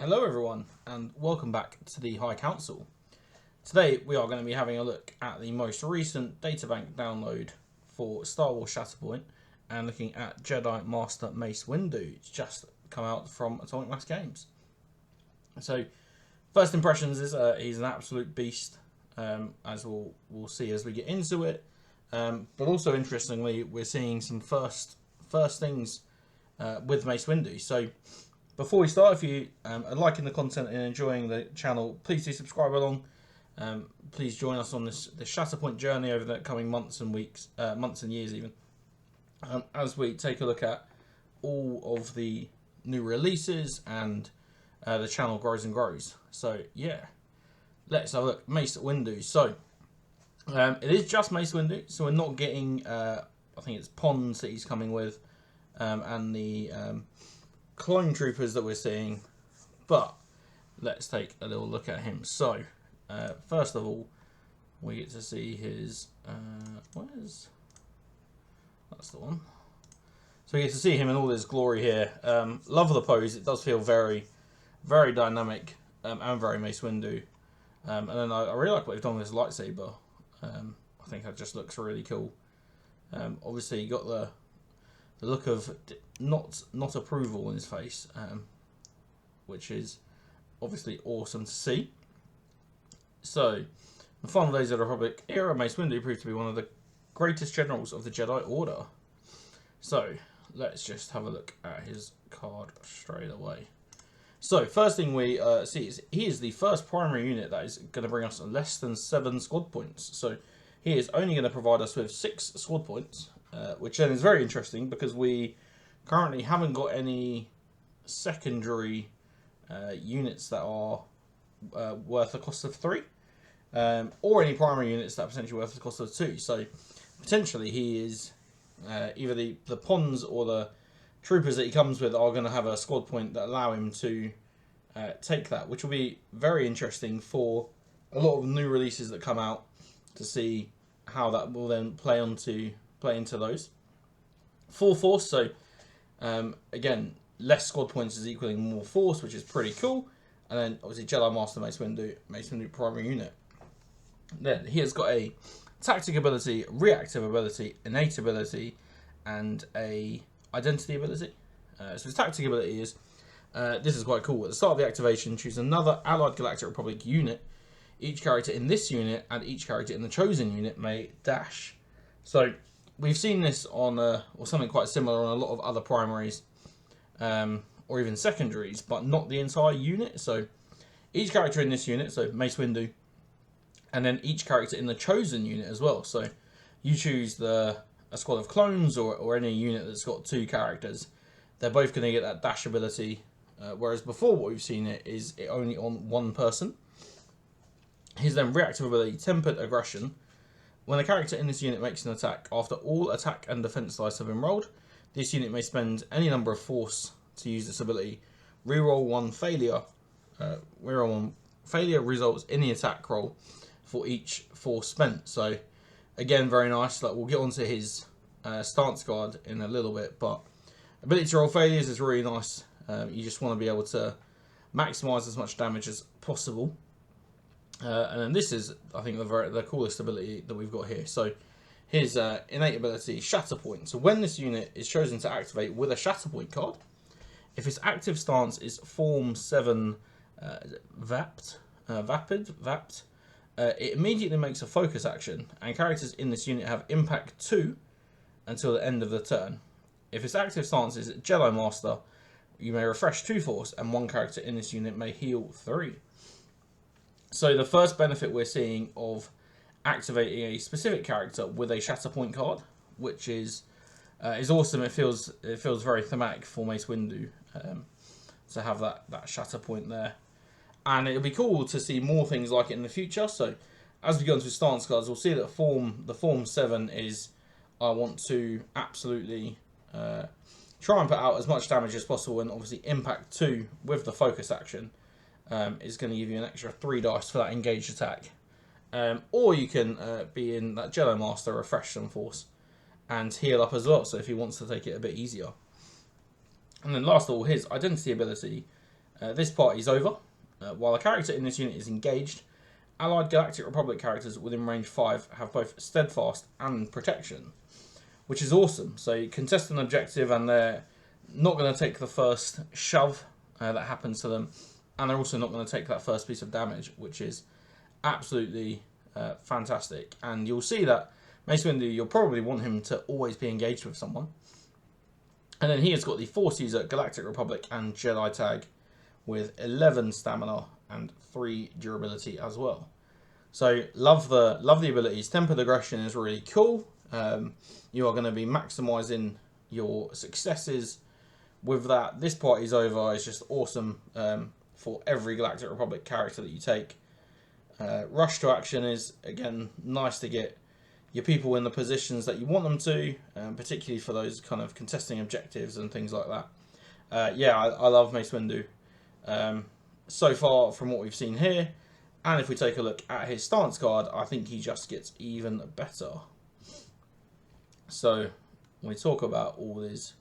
Hello everyone and welcome back to the High Council. Today we are going to be having a look at the most recent databank download for Star Wars Shatterpoint and looking at Jedi Master Mace Windu. It's just come out from Atomic Mass Games. So first impressions is he's an absolute beast, as we'll see as we get into it. But also interestingly, we're seeing some first things with Mace Windu. So before we start, if you are liking the content and enjoying the channel, please do subscribe along. Please join us on this Shatterpoint journey over the coming months and weeks, months and years even, as we take a look at all of the new releases and the channel grows and grows. So yeah, let's have a look. Mace Windu. So it is just Mace Windu, so we're not getting, I think it's Pons that he's coming with, and the clone troopers that we're seeing, but let's take a little look at him. So first of all, we get to see his that's the one. So we get to see him in all his glory here. Love the pose. It does feel very dynamic, and very Mace Windu. And then I really like what they've done with his lightsaber. I think that just looks really cool. Obviously you got the look of not approval in his face, which is obviously awesome to see. So, the final days of the Republic era, Mace Windu proved to be one of the greatest generals of the Jedi Order. So, let's just have a look at his card straight away. So, first thing we see is he is the first primary unit that is going to bring us less than 7 squad points. So, he is only going to provide us with 6 squad points. Which then is very interesting because we currently haven't got any secondary units that are worth a cost of 3, or any primary units that are potentially worth a cost of 2. So potentially he is either the Pons or the troopers that he comes with are going to have a squad point that allow him to take that, which will be very interesting for a lot of new releases that come out, to see how that will then play into those. Full force, so again, less squad points is equaling more force, which is pretty cool. And then obviously Jedi Master Mace Windu primary unit. Then he has got a tactic ability, reactive ability, innate ability, and a identity ability. So his tactic ability is, this is quite cool. At the start of the activation, choose another Allied Galactic Republic unit. Each character in this unit and each character in the chosen unit may dash. So we've seen this on, or something quite similar on a lot of other primaries, or even secondaries, but not the entire unit. So each character in this unit, so Mace Windu, and then each character in the chosen unit as well. So you choose a squad of clones or any unit that's got 2 characters. They're both going to get that dash ability, whereas before what we've seen is it only on 1 person. His then reactive ability, Tempered Aggression. When a character in this unit makes an attack, after all attack and defense dice have been rolled, this unit may spend any number of force to use this ability. Reroll 1 failure. Reroll 1 failure results in the attack roll for each force spent. So, again, very nice. Like, we'll get onto his stance guard in a little bit, but ability to roll failures is really nice. You just want to be able to maximize as much damage as possible. And then this is, I think, the coolest ability that we've got here. So his innate ability, Shatterpoint. So when this unit is chosen to activate with a Shatterpoint card, if its active stance is Form 7 Vapt, it immediately makes a focus action, and characters in this unit have Impact 2 until the end of the turn. If its active stance is Jedi Master, you may refresh 2 force, and 1 character in this unit may heal 3. So the first benefit we're seeing of activating a specific character with a Shatterpoint card, which is awesome. It feels very thematic for Mace Windu, to have that Shatterpoint there, and it'll be cool to see more things like it in the future. So as we go into stance cards, we'll see that the Form 7 is, I want to absolutely try and put out as much damage as possible, and obviously Impact 2 with the focus action is going to give you an extra 3 dice for that engaged attack. Or you can be in that Jedi Master, refresh some force, and heal up as well, so if he wants to take it a bit easier. And then last of all, his identity ability, This party is over. While a character in this unit is engaged, allied Galactic Republic characters within range 5 have both Steadfast and Protection, which is awesome. So you contest an objective and they're not going to take the first shove that happens to them, and they're also not going to take that first piece of damage, which is absolutely fantastic. And you'll see that Mace Windu, you'll probably want him to always be engaged with someone. And then he has got the Force User, Galactic Republic and Jedi tag with 11 stamina and 3 durability as well. So love the abilities. Tempered Aggression is really cool. You are going to be maximising your successes with that. This party's over is just awesome for every Galactic Republic character that you take. Rush to Action is, again, nice to get your people in the positions that you want them to, particularly for those kind of contesting objectives and things like that. Yeah, I love Mace Windu so far from what we've seen here. And if we take a look at his stance card, I think he just gets even better. So we talk about all these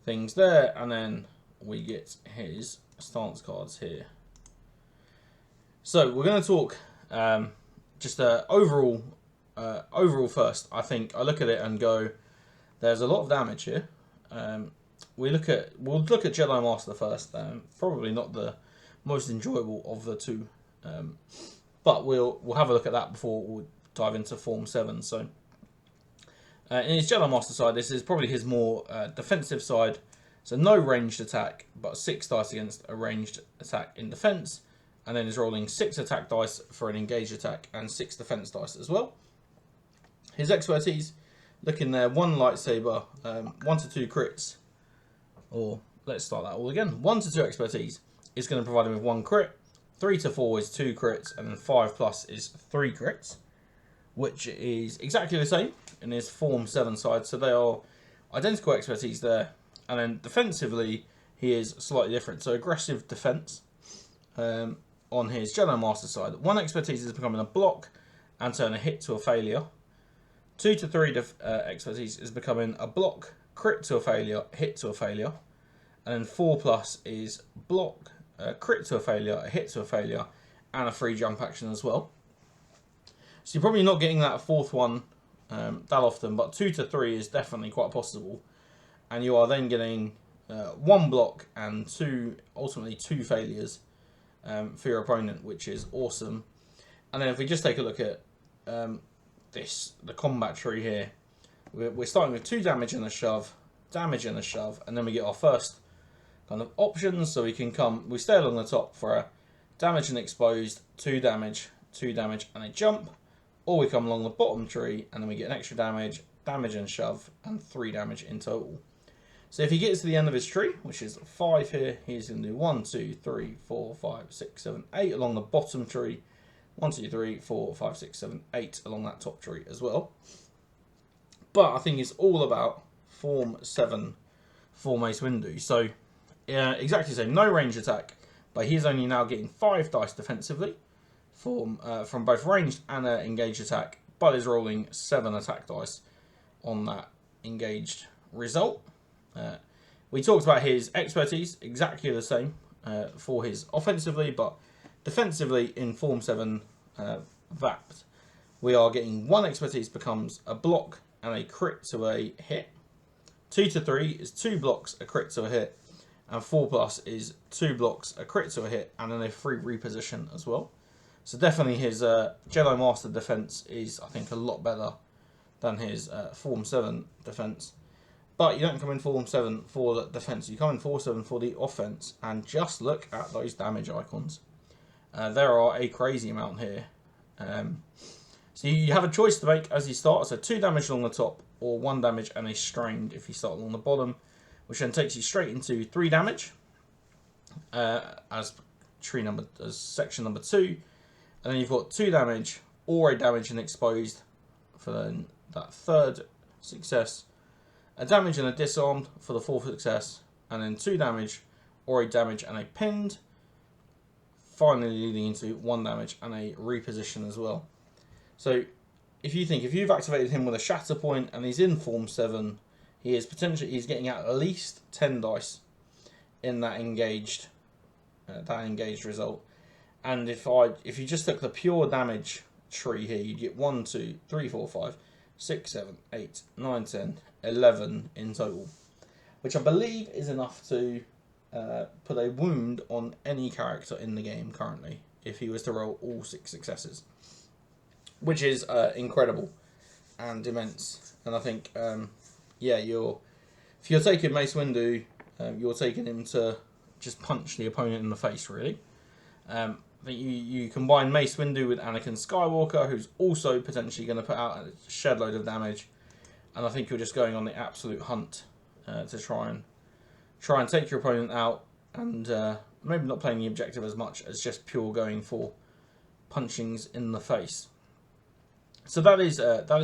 things there, and then we get his stance cards here. So we're going to talk just overall first. I think I look at it and go, there's a lot of damage here. We'll look at Jedi Master first. Probably not the most enjoyable of the two, but we'll have a look at that before we dive into Form 7. So in his Jedi Master side, this is probably his more defensive side. So no ranged attack, but 6 dice against a ranged attack in defense, and then he's rolling 6 attack dice for an engaged attack and 6 defense dice as well. His expertise, looking there, 1 lightsaber, 1 to 2 crits. Or let's start that all again. 1 to 2 expertise is going to provide him with 1 crit. 3 to 4 is 2 crits, and then 5 plus is 3 crits, which is exactly the same in his Form 7 side. So they are identical expertise there. And then defensively, he is slightly different. So aggressive defense on his Jedi Master side. 1 expertise is becoming a block and turn a hit to a failure. 2 to 3 expertise is becoming a block, crit to a failure, hit to a failure. And then 4 plus is block, crit to a failure, a hit to a failure, and a free jump action as well. So you're probably not getting that 4th one that often, but 2 to 3 is definitely quite possible. And you are then getting 1 block and ultimately 2 failures for your opponent, which is awesome. And then if we just take a look at the combat tree here, we're starting with 2 damage and a shove, and then we get our first kind of options. So we stay along the top for a damage and exposed, 2 damage, and a jump, or we come along the bottom tree and then we get an extra damage and shove, and 3 damage in total. So if he gets to the end of his tree, which is 5 here, he's going to do 1, 2, 3, 4, 5, 6, 7, 8 along the bottom tree. 1, 2, 3, 4, 5, 6, 7, 8 along that top tree as well. But I think it's all about Form 7 for Mace Windu. So exactly the same, no range attack, but he's only now getting 5 dice defensively from both ranged and engaged attack, but is rolling 7 attack dice on that engaged result. We talked about his expertise, exactly the same for his offensively, but defensively in Form 7 VAPT, we are getting 1 expertise becomes a block and a crit to a hit. 2 to 3 is 2 blocks, a crit to a hit, and 4 plus is 2 blocks, a crit to a hit, and then a free reposition as well. So definitely his Jedi Master defense is, I think, a lot better than his Form 7 defense. But you don't come in Form 7 for the defense, you come in Form 7 for the offense, and just look at those damage icons. There are a crazy amount here. So you have a choice to make as you start. So 2 damage along the top, or 1 damage and a strained if you start along the bottom, which then takes you straight into 3 damage as section number 2. And then you've got 2 damage or a damage and exposed for then that 3rd success. A damage and a disarmed for the 4th success, and then 2 damage or a damage and a pinned, finally leading into 1 damage and a reposition as well. So if you've activated him with a Shatterpoint and he's in Form 7, he's getting at least 10 dice in that engaged that engaged result. And if you just took the pure damage tree here, you'd get 1, 2, 3, 4, 5, 6, 7, 8, 9, 10, 11 in total, which I believe is enough to put a wound on any character in the game currently if he was to roll all 6 successes, which is incredible and immense. And I think, yeah, if you're taking Mace Windu, you're taking him to just punch the opponent in the face, really. I think you combine Mace Windu with Anakin Skywalker, who's also potentially going to put out a shed load of damage, and I think you're just going on the absolute hunt to try and take your opponent out, and maybe not playing the objective as much as just pure going for punchings in the face. So that is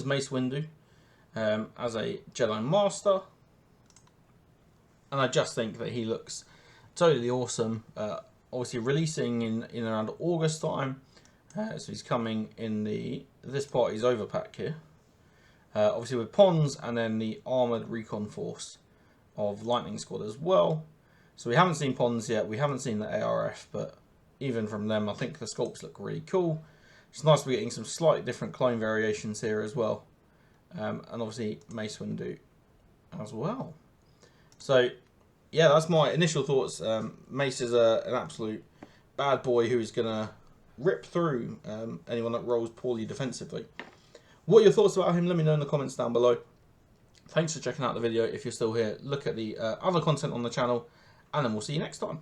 Mace Windu as a Jedi Master, and I just think that he looks totally awesome. Obviously releasing in around August time, so he's coming in this party's overpack here. Obviously with Pons and then the Armoured Recon Force of Lightning Squad as well. So we haven't seen Pons yet, we haven't seen the ARF, but even from them I think the sculpts look really cool. It's nice to be getting some slightly different clone variations here as well. And obviously Mace Windu as well. So yeah, that's my initial thoughts. Mace is an absolute bad boy who is going to rip through anyone that rolls poorly defensively. What are your thoughts about him? Let me know in the comments down below. Thanks for checking out the video. If you're still here, look at the other content on the channel, and then we'll see you next time.